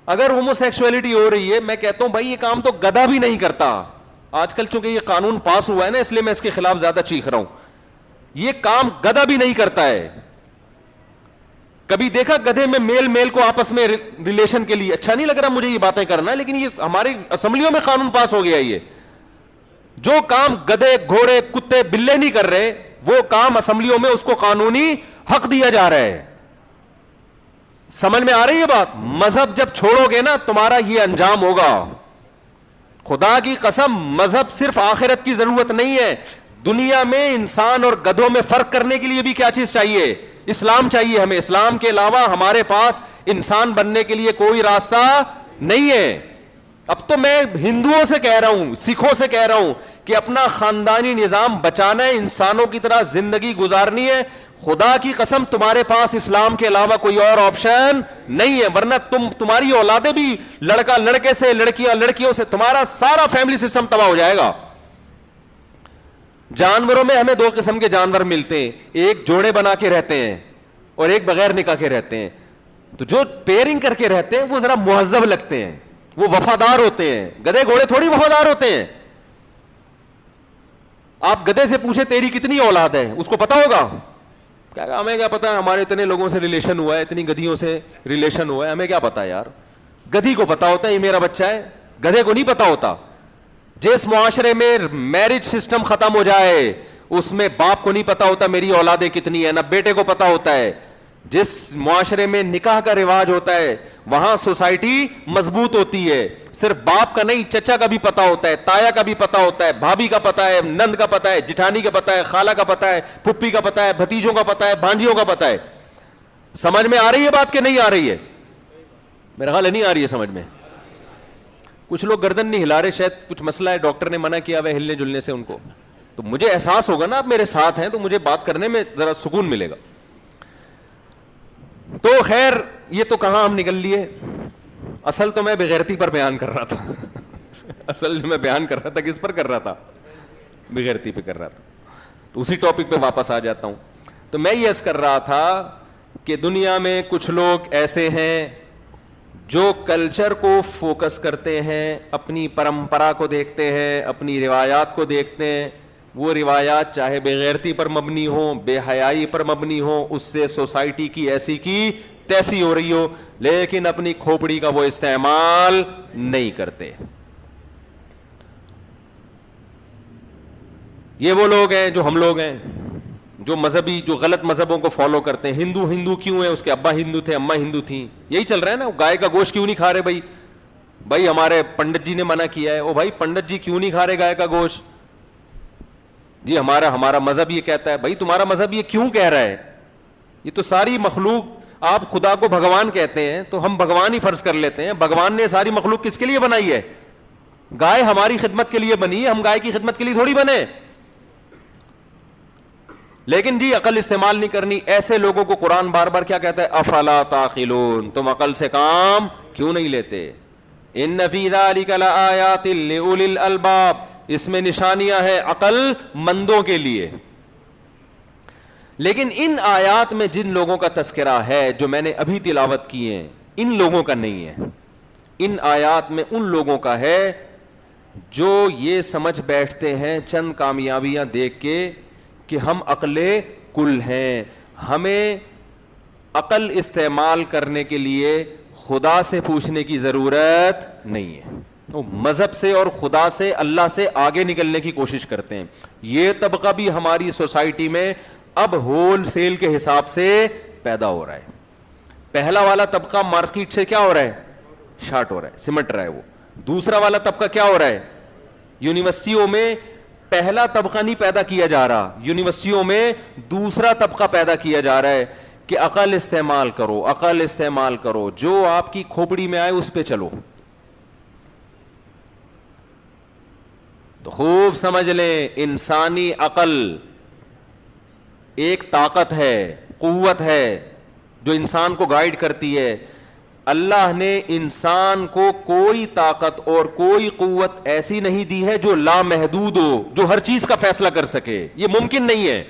اگر homo sexuality ہو رہی ہے، میں کہتا ہوں بھائی یہ کام تو گدھا بھی نہیں کرتا. آج کل چونکہ یہ قانون پاس ہوا ہے نا، اس لیے میں اس کے خلاف زیادہ چیخ رہا ہوں. یہ کام گدھا بھی نہیں کرتا ہے. کبھی دیکھا گدھے میں میل کو آپس میں ریلیشن کے لیے؟ اچھا نہیں لگ رہا مجھے یہ باتیں کرنا، لیکن یہ ہماری اسمبلیوں میں قانون پاس ہو گیا. یہ جو کام گدھے گھوڑے کتے بلے نہیں کر رہے، وہ کام اسمبلیوں میں اس کو قانونی حق دیا جا رہا ہے. سمجھ میں آ رہی ہے بات؟ مذہب جب چھوڑو گے نا تمہارا یہ انجام ہوگا. خدا کی قسم، مذہب صرف آخرت کی ضرورت نہیں ہے. دنیا میں انسان اور گدھوں میں فرق کرنے کے لیے بھی کیا چیز چاہیے؟ اسلام چاہیے ہمیں. اسلام کے علاوہ ہمارے پاس انسان بننے کے لیے کوئی راستہ نہیں ہے. اب تو میں ہندوؤں سے کہہ رہا ہوں، سکھوں سے کہہ رہا ہوں کہ اپنا خاندانی نظام بچانا ہے، انسانوں کی طرح زندگی گزارنی ہے. خدا کی قسم تمہارے پاس اسلام کے علاوہ کوئی اور آپشن نہیں ہے، ورنہ تمہاری اولادیں بھی لڑکا لڑکے سے، لڑکیاں لڑکیوں سے، تمہارا سارا فیملی سسٹم تباہ ہو جائے گا. جانوروں میں ہمیں دو قسم کے جانور ملتے ہیں، ایک جوڑے بنا کے رہتے ہیں اور ایک بغیر نکاح کے رہتے ہیں. تو جو پیئرنگ کر کے رہتے ہیں وہ ذرا مہذب لگتے ہیں، وہ وفادار ہوتے ہیں. گدھے گھوڑے تھوڑی وفادار ہوتے ہیں. آپ گدھے سے پوچھیں تیری کتنی اولاد ہے، اس کو پتا ہوگا. کیا ہمیں کیا پتا، ہمارے اتنے لوگوں سے ریلیشن ہوا ہے، اتنی گدھیوں سے ریلیشن ہوا ہے، ہمیں کیا پتا یار. گدھی کو پتا ہوتا ہے یہ میرا بچہ ہے، گدھے کو نہیں پتا ہوتا. جس معاشرے میں میرج سسٹم ختم ہو جائے اس میں باپ کو نہیں پتا ہوتا میری اولادیں کتنی ہیں، نہ بیٹے کو پتا ہوتا ہے. جس معاشرے میں نکاح کا رواج ہوتا ہے وہاں سوسائٹی مضبوط ہوتی ہے. صرف باپ کا نہیں، چچا کا بھی پتا ہوتا ہے، تایا کا بھی پتا ہوتا ہے، بھابھی کا پتا ہے، نند کا پتا ہے، جٹھانی کا پتا ہے، خالہ کا پتا ہے، پھپھی کا پتا ہے، بھتیجوں کا پتا ہے، بھانجیوں کا پتا ہے. سمجھ میں آ رہی ہے بات کہ نہیں آ رہی ہے؟ میرا خیال ہے نہیں آ رہی ہے سمجھ میں. کچھ لوگ گردن نہیں ہلا رہے، شاید کچھ مسئلہ ہے، ڈاکٹر نے منع کیا ہوا ہے ہلنے جلنے سے ان کو. تو مجھے احساس ہوگا نا آپ میرے ساتھ ہیں تو مجھے بات کرنے میں ذرا سکون ملے گا. تو خیر یہ تو کہاں ہم نکل لیے. اصل تو میں بغیرتی پر بیان کر رہا تھا. اصل جو میں بیان کر رہا تھا کس پر کر رہا تھا؟ بغیرتی پہ کر رہا تھا. تو اسی ٹاپک پہ واپس آ جاتا ہوں. تو میں یہ عرض کر رہا تھا کہ دنیا میں کچھ لوگ ایسے ہیں جو کلچر کو فوکس کرتے ہیں، اپنی پرمپرا کو دیکھتے ہیں، اپنی روایات کو دیکھتے ہیں. وہ روایات چاہے بے غیرتی پر مبنی ہوں، بے حیائی پر مبنی ہوں، اس سے سوسائٹی کی ایسی کی تیسی ہو رہی ہو، لیکن اپنی کھوپڑی کا وہ استعمال نہیں کرتے. یہ وہ لوگ ہیں جو ہم لوگ ہیں، جو مذہبی، جو غلط مذہبوں کو فالو کرتے ہیں. ہندو کیوں ہے؟ اس کے ابا ہندو تھے، اماں ہندو تھیں. یہی چل رہا ہے نا. گائے کا گوشت کیوں نہیں کھا رہے بھائی ہمارے پنڈت جی نے منع کیا ہے. او بھائی پنڈت جی کیوں نہیں کھا رہے گائے کا گوشت؟ جی ہمارا مذہب یہ کہتا ہے. بھائی تمہارا مذہب یہ کیوں کہہ رہا ہے؟ یہ تو ساری مخلوق، آپ خدا کو بھگوان کہتے ہیں تو ہم بھگوان ہی فرض کر لیتے ہیں. بھگوان نے ساری مخلوق کس کے لیے بنائی ہے؟ گائے ہماری خدمت کے لیے بنی ہے، ہم گائے کی خدمت کے لیے تھوڑی بنے. لیکن جی عقل استعمال نہیں کرنی. ایسے لوگوں کو قرآن بار بار کیا کہتا ہے؟ افلا تعقلون، تم عقل سے کام کیوں نہیں لیتے؟ ان فی ذلک لآیات لأولی الالباب، اس میں نشانیاں ہیں عقل مندوں کے لیے. لیکن ان آیات میں جن لوگوں کا تذکرہ ہے جو میں نے ابھی تلاوت کی ہیں، ان لوگوں کا نہیں ہے. ان آیات میں ان لوگوں کا ہے جو یہ سمجھ بیٹھتے ہیں چند کامیابیاں دیکھ کے کہ ہم عقل کل ہیں، ہمیں عقل استعمال کرنے کے لیے خدا سے پوچھنے کی ضرورت نہیں ہے. وہ مذہب سے اور خدا سے، اللہ سے آگے نکلنے کی کوشش کرتے ہیں. یہ طبقہ بھی ہماری سوسائٹی میں اب ہول سیل کے حساب سے پیدا ہو رہا ہے. پہلا والا طبقہ مارکیٹ سے کیا ہو رہا ہے؟ شارٹ ہو رہا ہے، سمٹ رہا ہے وہ. دوسرا والا طبقہ کیا ہو رہا ہے؟ یونیورسٹیوں میں پہلا طبقہ نہیں پیدا کیا جا رہا، یونیورسٹیوں میں دوسرا طبقہ پیدا کیا جا رہا ہے کہ عقل استعمال کرو، عقل استعمال کرو، جو آپ کی کھوپڑی میں آئے اس پہ چلو. تو خوب سمجھ لیں، انسانی عقل ایک طاقت ہے، قوت ہے جو انسان کو گائیڈ کرتی ہے. اللہ نے انسان کو کوئی طاقت اور کوئی قوت ایسی نہیں دی ہے جو لامحدود ہو، جو ہر چیز کا فیصلہ کر سکے. یہ ممکن نہیں ہے.